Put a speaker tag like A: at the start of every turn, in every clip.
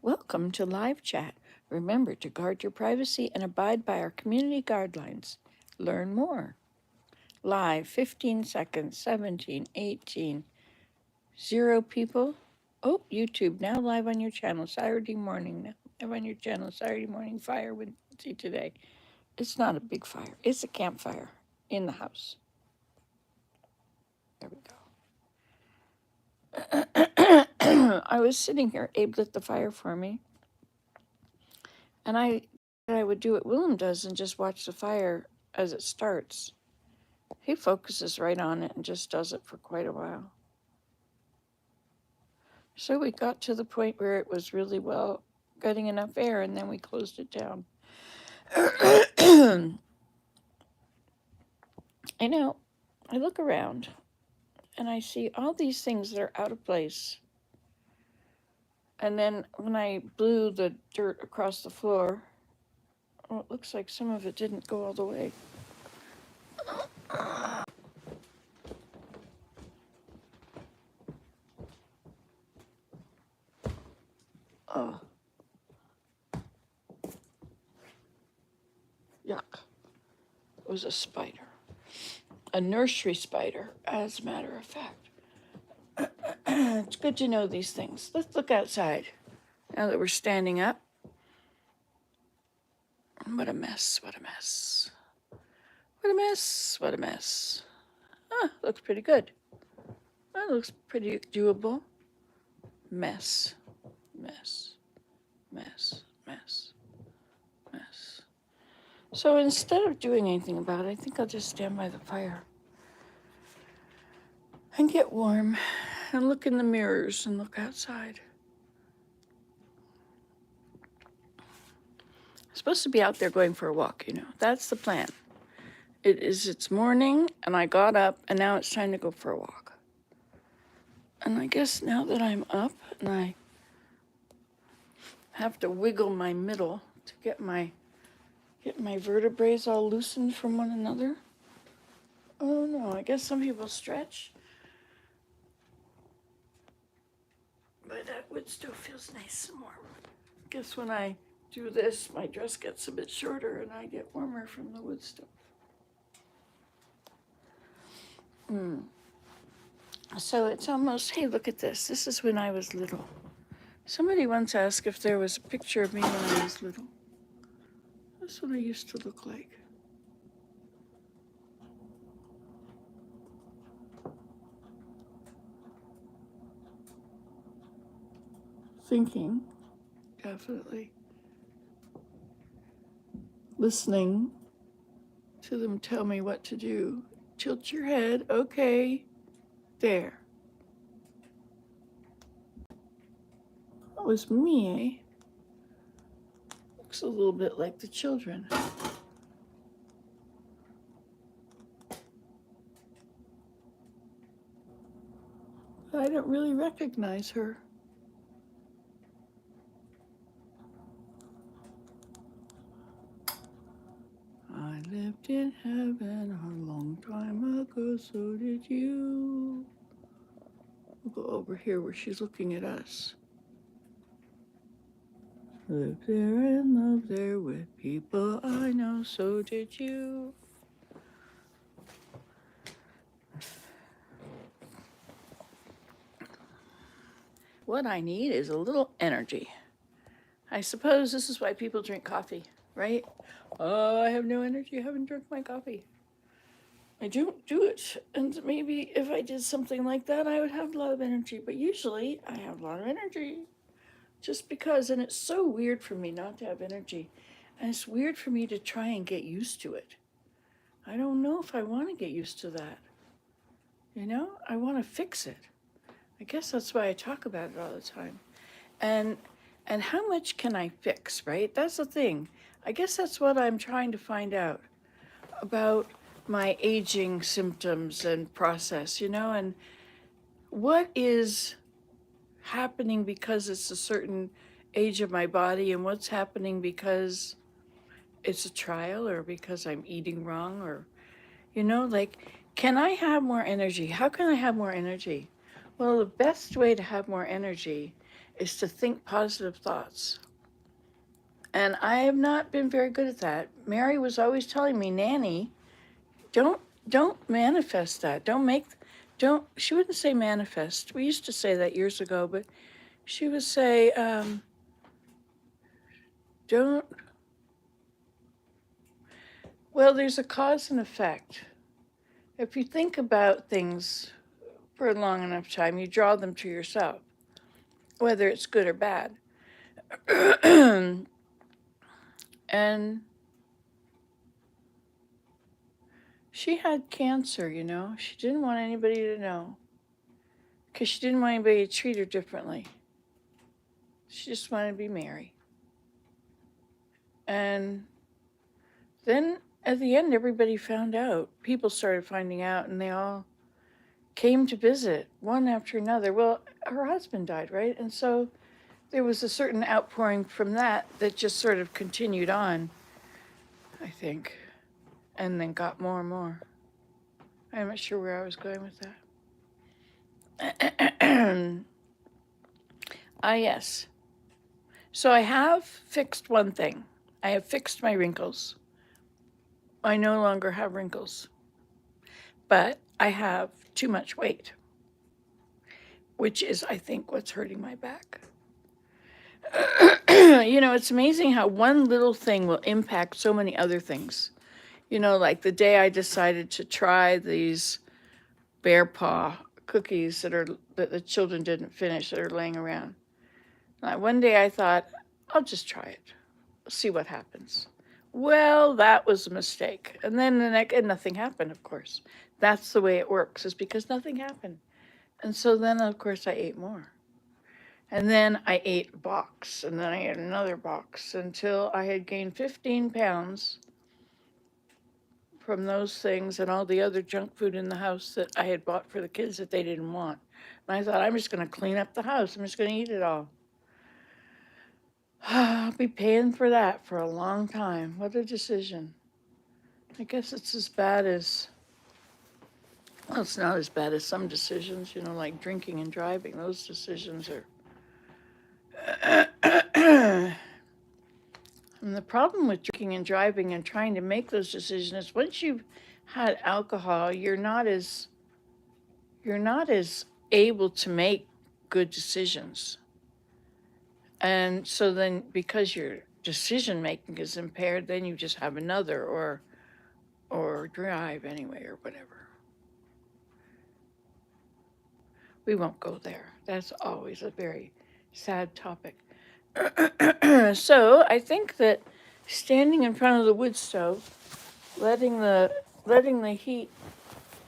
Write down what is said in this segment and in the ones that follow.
A: Welcome to live chat. Remember to guard your privacy and abide by our community guidelines. Learn more. Live 15 seconds, 17, 18, 0 people. Oh, YouTube now live on your channel Saturday morning. Now live on your channel Saturday morning fire with see today. It's not a big fire. It's a campfire in the house. There we go. I was sitting here. Abe lit the fire for me. And I would do what Willem does and just watch the fire as it starts. He focuses right on it and just does it for quite a while. So we got to the point where it was really well getting enough air, and then we closed it down. I know, I look around and I see all these things that are out of place. And then when I blew the dirt across the floor, well, it looks like some of it didn't go all the way. Oh. Yuck. It was a spider. A nursery spider, as a matter of fact. It's good to know these things. Let's look outside now that we're standing up. What a mess, what a mess. What a mess, what a mess. Ah, looks pretty good. That looks pretty doable. Mess, mess, mess, mess, mess. So instead of doing anything about it, I think I'll just stand by the fire and get warm and look in the mirrors and look outside. I'm supposed to be out there going for a walk, you know. That's the plan. It's morning and I got up and now it's time to go for a walk. And I guess now that I'm up and I have to wiggle my middle to get my vertebrae all loosened from one another. Oh no, I guess some people stretch. But that wood stove feels nice and warm. I guess when I do this, my dress gets a bit shorter and I get warmer from the wood stove. So it's almost, hey, look at this. This is when I was little. Somebody once asked if there was a picture of me when I was little. That's what I used to look like. Thinking, definitely. Listening to them tell me what to do. Tilt your head, okay, there. That was me, eh? Looks a little bit like the children. But I don't really recognize her. I lived in heaven a long time ago, so did you. We'll go over here where she's looking at us. Lived there and loved there with people I know, so did you. What I need is a little energy. I suppose this is why people drink coffee, right? Oh, I have no energy, I haven't drunk my coffee. I don't do it. And maybe if I did something like that, I would have a lot of energy. But usually I have a lot of energy just because. And it's so weird for me not to have energy. And it's weird for me to try and get used to it. I don't know if I want to get used to that. You know, I want to fix it. I guess that's why I talk about it all the time. And how much can I fix, right? That's the thing. I guess that's what I'm trying to find out about my aging symptoms and process, you know, and what is happening because it's a certain age of my body and what's happening because it's a trial or because I'm eating wrong or, you know, like, can I have more energy? How can I have more energy? Well, the best way to have more energy is to think positive thoughts. And I have not been very good at that. Mary was always telling me, Nanny, don't don't manifest that. Don't she wouldn't say manifest. We used to say that years ago, but she would say, don't well, there's a cause and effect. If you think about things for a long enough time, you draw them to yourself, whether it's good or bad. And she had cancer, you know. She didn't want anybody to know because she didn't want anybody to treat her differently. She just wanted to be Mary. And then at the end, everybody found out. People started finding out, and they all came to visit, one after another. Well, her husband died, right? And so there was a certain outpouring from that just sort of continued on, I think, and then got more and more. I'm not sure where I was going with that. Yes. So I have fixed one thing. I have fixed my wrinkles. I no longer have wrinkles, but I have too much weight, which is, I think, what's hurting my back. You know, it's amazing how one little thing will impact so many other things. You know, like the day I decided to try these bear paw cookies that the children didn't finish that are laying around. One day I thought, I'll just try it, see what happens. Well, that was a mistake. And then nothing happened, of course. That's the way it works, is because nothing happened. And so then, of course, I ate more. And then I ate a box, and then I ate another box until I had gained 15 pounds from those things and all the other junk food in the house that I had bought for the kids that they didn't want. And I thought, I'm just going to clean up the house. I'm just going to eat it all. I'll be paying for that for a long time. What a decision. I guess it's as bad as, well, it's not as bad as some decisions, you know, like drinking and driving. Those decisions are. And the problem with drinking and driving and trying to make those decisions is once you've had alcohol, you're not as able to make good decisions. And so then because your decision making is impaired, then you just have another or drive anyway or whatever. We won't go there. That's always a very sad topic. So I think that standing in front of the wood stove, letting the heat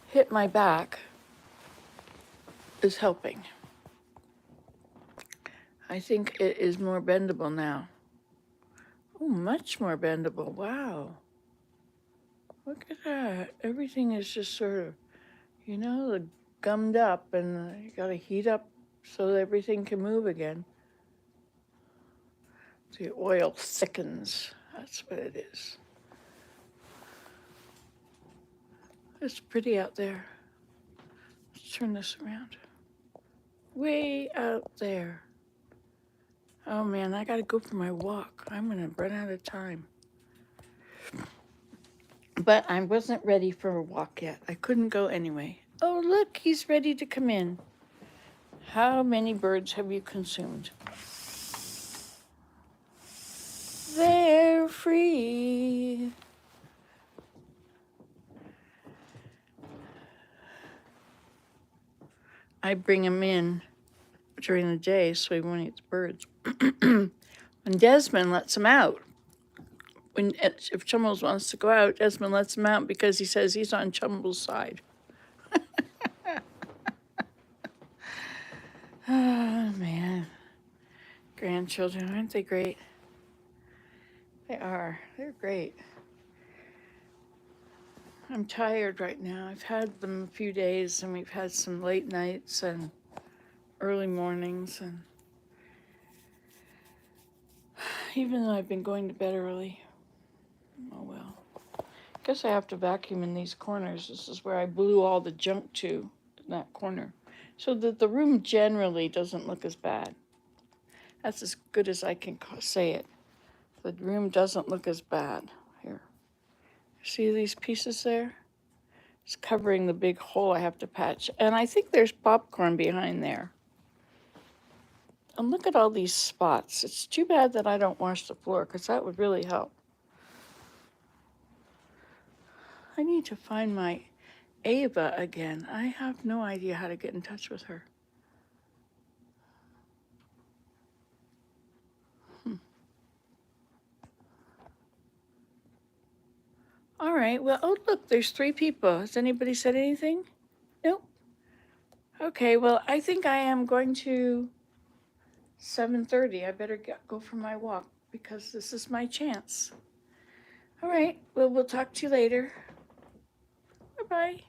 A: hit my back is helping. I think it is more bendable now. Oh, much more bendable. Wow. Look at that. Everything is just sort of, you know, gummed up, and you got to heat up so that everything can move again. The oil thickens. That's what it is. It's pretty out there. Let's turn this around. Way out there. Oh man, I gotta go for my walk. I'm gonna run out of time. But I wasn't ready for a walk yet. I couldn't go anyway. Oh look, he's ready to come in. How many birds have you consumed? They're free. I bring him in during the day so he won't eat the birds. When Desmond lets him out, if Chumbles wants to go out, Desmond lets him out because he says he's on Chumbles' side. Oh, man. Grandchildren, aren't they great? They are. They're great. I'm tired right now. I've had them a few days, and we've had some late nights and early mornings, and even though I've been going to bed early, oh well. I guess I have to vacuum in these corners. This is where I blew all the junk to, in that corner, so that the room generally doesn't look as bad. That's as good as I can say it. The room doesn't look as bad. Here. See these pieces there? It's covering the big hole I have to patch. And I think there's popcorn behind there. And look at all these spots. It's too bad that I don't wash the floor because that would really help. I need to find my Ava again. I have no idea how to get in touch with her. All right, well, oh, look, there's 3 people. Has anybody said anything? Nope. Okay, well, I think I am going to 7:30. I better go for my walk because this is my chance. All right, well, we'll talk to you later. Bye-bye.